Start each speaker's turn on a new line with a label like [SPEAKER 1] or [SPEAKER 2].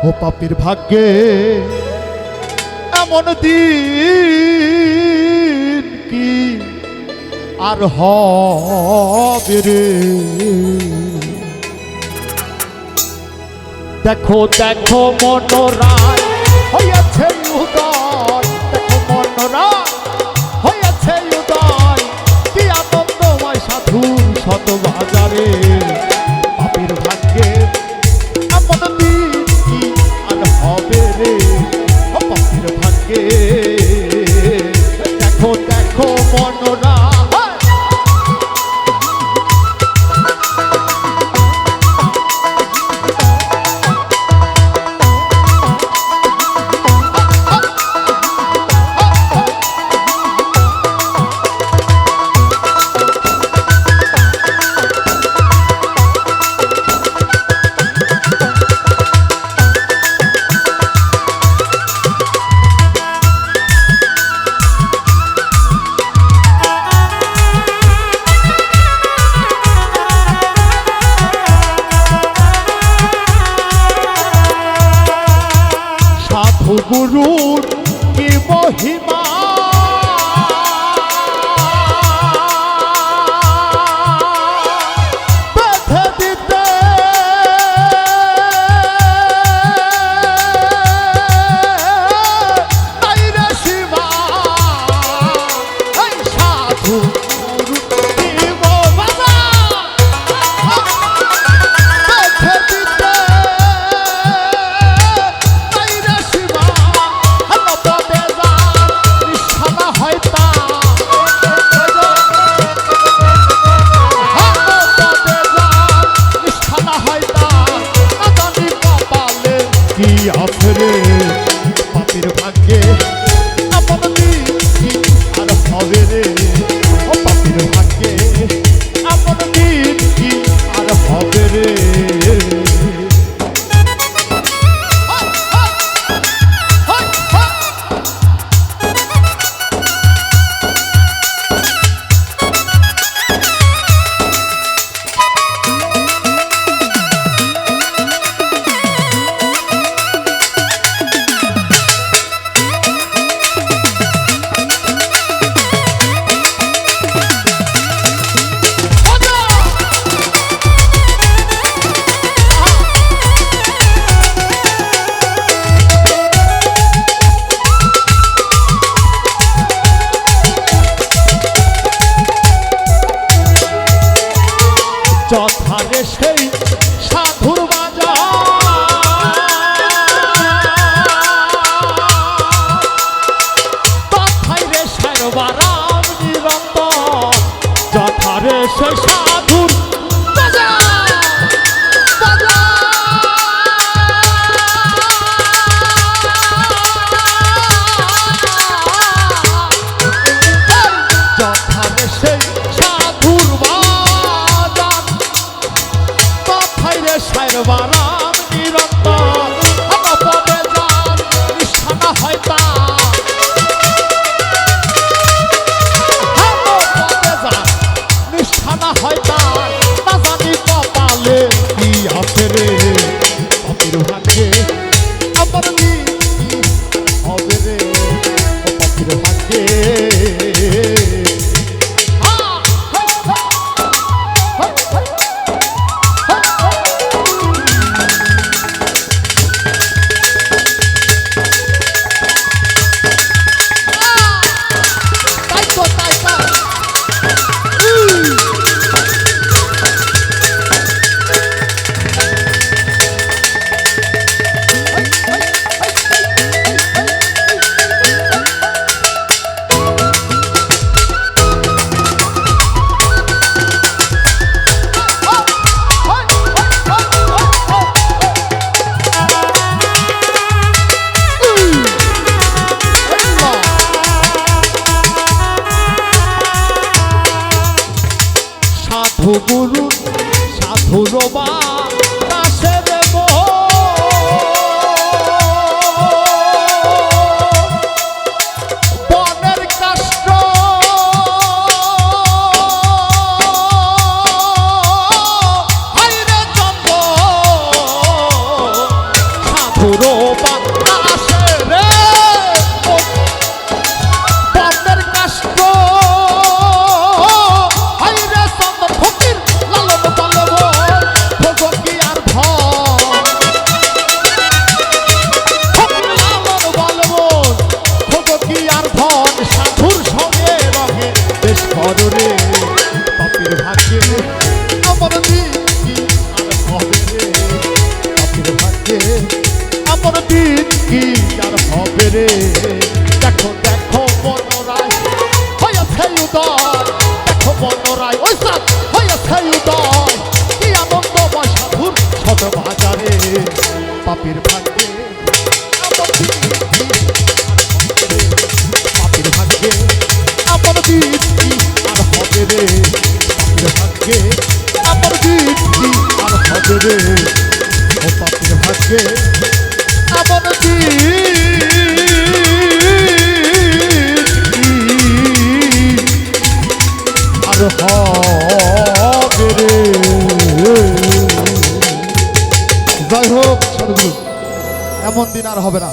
[SPEAKER 1] ও পাপীর ভাগ্যে এমন দিন কি আর হবে রে। দেখো দেখো মনোরায় হইয়াছে উদয়, দেখো মনোরায় হইয়াছে উদয়, কি আনন্দময় সাধুর শত বাজারে। পাপীর ভাগ্যে এমন দিন কি আর হবে রে। ও পাপীর ভাগ্যে দেখো দেখো মনোরায়। গুরুর কি মহিমা, বেঁধে দিতে নাই রে সীমা। এই সাধু গুরু কি মহিমা, বেঁধে দিতে রে। পাপীর ভাগ্যে এমন দিন কি আর হবে রে। ও পাপীর ভাগ্যে এমন দিন কি আর হবে রে। যথারে সেই সাধুর বাজার, তথায় রে সারবারাম নিরন্তর। যথারে সেই সাধুর যথারে সেই সাধুর সারবারাম নিরন্তর। পদে যান নিষ্ঠা হয় তার, পদে যান নিষ্ঠা হয় তার। না জানি কপালে কি আছে রে। পাপীর ভাগ্যে আমার দিন কি হবে রে। পাপীর ভাগ্যে আমার দিন কি আর হবে রে দেখো দেখো মনোরায় হয়েছে উদয় দেখো মনোরায় ওই সাথ হয়েছে উদয় কি আনন্দময় সাধুর ছোট বাজারে পাপির ভাগ্যে আমার দিন কি পাপির ভাগ্যে আমার দিন কি আর হবে রে পাপির ভাগ্যে আমার দিন কি আর হবে রে ও পাপির ভাগ্যে আমার দিন আর হবে রে। যাই হোক সদগুরু, এমন দিন আর হবে না।